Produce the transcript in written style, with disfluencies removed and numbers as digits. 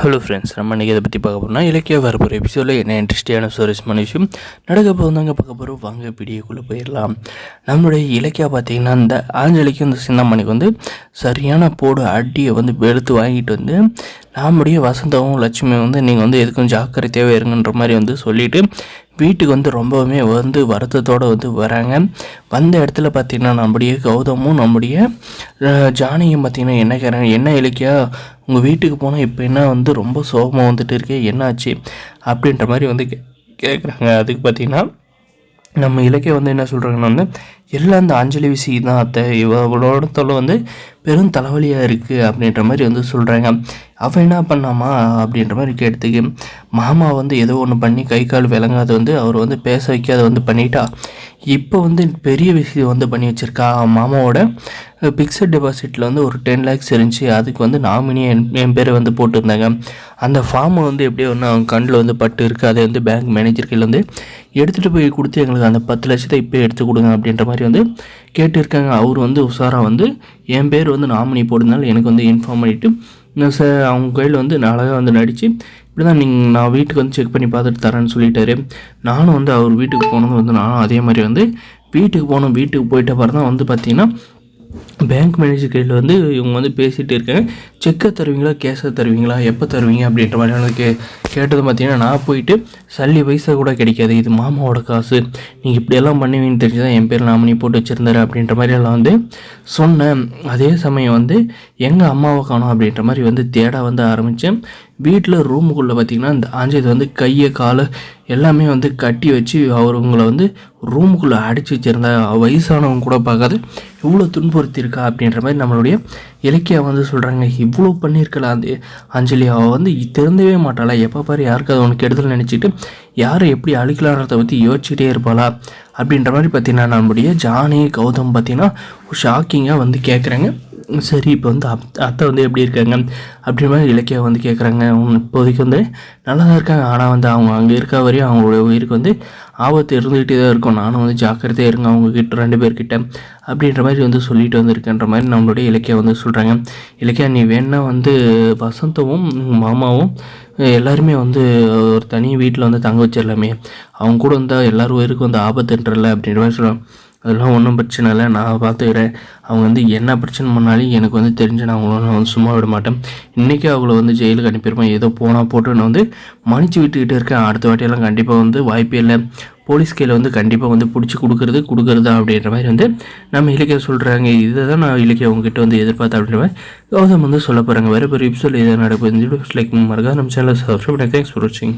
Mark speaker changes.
Speaker 1: Hello friends, நம்ம இன்றைக்கி இதை பற்றி பார்க்க போகிறோம்னா இலக்கிய வரப்போகிற எபிசோடில் என்ன இன்ட்ரெஸ்டிங்கான சுவாரஸ்யமான விஷயம் நடக்க போகுதாங்க பார்க்க போகிறோம். வாங்க வீடியோக்குள்ளே போயிடலாம். நம்மளுடைய இலக்கியா பார்த்திங்கன்னா இந்த ஆஞ்சலிக்கும் இந்த சின்னம்மணிக்கு வந்து சரியான போடு அடியை வந்து வெளுத்து வாங்கிட்டு வந்து நம்முடைய வசந்தவும் லட்சுமியும் வந்து நீங்கள் வந்து எதுக்கும் ஜாக்கிரதையாகவே இருங்கன்ற மாதிரி வந்து சொல்லிவிட்டு வீட்டுக்கு வந்து ரொம்பவுமே வந்து வருத்தத்தோடு வந்து வராங்க. வந்த இடத்துல பார்த்திங்கன்னா நம்முடைய கௌதமும் நம்முடைய ஜானியும் பார்த்திங்கன்னா என்ன கேட்குறாங்க, என்ன இலக்கியா உங்கள் வீட்டுக்கு போனால் இப்போ என்ன வந்து ரொம்ப சோகமாக வந்துட்டு இருக்கே, என்னாச்சு அப்படின்ற மாதிரி வந்து கேட்குறாங்க. அதுக்கு பார்த்திங்கன்னா நம்ம இலக்கியம் வந்து என்ன சொல்கிறாங்கன்னா வந்து எல்லாம் அந்த அஞ்சலி விசி தான் அத்தை, இவளோட தொல்லை வந்து பெரும் தலைவலியாக இருக்குது அப்படின்ற மாதிரி வந்து சொல்கிறாங்க. அவள் என்ன பண்ணாமா அப்படின்ற மாதிரி கேட்டதுக்கு மாமா வந்து ஏதோ ஒன்று பண்ணி கை கால் விளங்காத வந்து அவர் வந்து பேச வைக்காத வந்து பண்ணிட்டா. இப்போ வந்து பெரிய விஷயம் வந்து பண்ணி வச்சுருக்கா. மாமாவோட பிக்சட் டெபாசிட்டில் வந்து ஒரு 10 lakhs இருந்துச்சு. அதுக்கு வந்து நாமினி என் பேரை வந்து போட்டிருந்தாங்க. அந்த ஃபார்மை வந்து எப்படியோ ஒன்று அவங்க கண்ணில் வந்து பட்டு இருக்குது. அதை வந்து பேங்க் மேனேஜர் கையில் வந்து எடுத்துகிட்டு போய் கொடுத்து எங்களுக்கு அந்த 10 லட்சத்தை இப்போ எடுத்து கொடுங்க அப்படின்ற மாதிரி வந்து கேட்டிருக்காங்க. அவர் வந்து உஷாராக வந்து என் பேர் வந்து நாமினி போடுறதுனால எனக்கு வந்து இன்ஃபார்ம் பண்ணிவிட்டு சார் அவங்க கையில் வந்து அழகாக வந்து நடித்து இப்படி தான் நான் வீட்டுக்கு வந்து செக் பண்ணி பார்த்துட்டு தரேன்னு சொல்லிட்டாரு. நானும் வந்து அவர் வீட்டுக்கு போனது வந்து நானும் அதே மாதிரி வந்து வீட்டுக்கு போனோம். வீட்டுக்கு போயிட்ட அப்புறம் தான் வந்து பார்த்திங்கன்னா பேங்க் மேனேஜர் கையில் வந்து இவங்க வந்து பேசிகிட்டு இருக்காங்க. செக்கை தருவீங்களா கேஷை தருவீங்களா எப்போ தருவீங்க அப்படின்ற மாதிரியான கேட்டது பார்த்திங்கன்னா நான் போயிட்டு சல்லி பைசா கூட கிடைக்காது, இது மாமாவோட காசு, நீங்கள் இப்படியெல்லாம் பண்ணுவீங்கன்னு தெரிஞ்சு தான் என் பேர் நாமினி போட்டு வச்சுருந்தாரு அப்படின்ற மாதிரியெல்லாம் வந்து சொன்னேன். அதே சமயம் வந்து எங்கள் அம்மாவை காணோம் அப்படின்ற மாதிரி வந்து தேட வந்து ஆரம்பித்தேன். வீட்டில் ரூமுக்குள்ளே பார்த்திங்கன்னா இந்த ஆஞ்சது வந்து கையை காலை எல்லாமே வந்து கட்டி வச்சு அவங்களை வந்து ரூமுக்குள்ளே அடித்து வச்சுருந்தா. வயசானவங்க கூட பார்க்காது இவ்வளோ துன்புறுத்தியிருக்கா அப்படின்ற மாதிரி நம்மளுடைய இலக்கியா வந்து சொல்கிறாங்க. இவ்வளோ பண்ணியிருக்கலாம் அந்த அஞ்சலி, அவள் வந்து திருந்தவே மாட்டாளா, எப்போ பாரு யாருக்காவது ஒன்று கெடுதல் நினச்சிட்டு யாரை எப்படி அழிக்கலான்றதை பற்றி யோசிச்சுட்டே இருப்பாளா அப்படின்ற மாதிரி பார்த்திங்கன்னா நம்முடைய ஜானி கௌதம் பார்த்திங்கன்னா ஷாக்கிங்காக வந்து கேட்குறாங்க. சரி இப்போ வந்து அத்தை வந்து எப்படி இருக்காங்க அப்படின்ற மாதிரி இலக்கியா வந்து கேட்குறாங்க. இப்போதைக்கு வந்து நல்லா தான் இருக்காங்க, ஆனால் வந்து அவங்க அங்கே இருக்க வரையும் அவங்களுடைய உயிருக்கு வந்து ஆபத்து இருந்துக்கிட்டே தான் இருக்கும். நானும் வந்து ஜாக்கிரதையாக இருங்க அவங்கக்கிட்ட 2 பேர்கிட்ட அப்படின்ற மாதிரி வந்து சொல்லிட்டு வந்துருக்கேன்ற மாதிரி நம்மளுடைய இலக்கியா வந்து சொல்கிறாங்க. இலக்கியா நீ வேணா வந்து வசந்தவும் மாமாவும் எல்லாருமே வந்து ஒரு தனி வீட்டில் வந்து தங்க வச்சிடலாமே, அவங்க கூட வந்தால் எல்லோரும் உயிருக்கு வந்து ஆபத்துன்றல அப்படின்ற மாதிரி சொல்லுவாங்க. அதெல்லாம் ஒன்றும் பிரச்சனை இல்லை, நான் பார்த்துக்கிறேன். அவங்க வந்து என்ன பிரச்சனை பண்ணாலும் எனக்கு வந்து தெரிஞ்சு நான் அவங்கள வந்து சும்மா விட மாட்டேன். இன்றைக்கி அவங்கள வந்து ஜெயிலுக்கு அனுப்பியிருப்பேன், ஏதோ போனால் போட்டு நான் வந்து மன்னிச்சு விட்டுக்கிட்டு இருக்கேன். அடுத்த வாட்டியெல்லாம் கண்டிப்பாக வந்து வாய்ப்பே இல்லை, போலீஸ் கையில் வந்து கண்டிப்பாக வந்து பிடிச்சி கொடுக்குறதா அப்படின்ற மாதிரி வந்து நம்ம இலக்கிய சொல்கிறாங்க. இதை தான் நான் இலக்கிய அவங்ககிட்ட வந்து எதிர்பார்த்தேன் அப்படின்ற மாதிரி கௌதம் வந்து சொல்ல போகிறாங்க. வேறு பெரிய எபிசோட் இதை நடக்குது. லைக் மறக்காம நம்ம சேனலை சப்ஸ்கிரைப் பண்ணி தேங்க்ஸ் ஃபார் வாட்சிங்.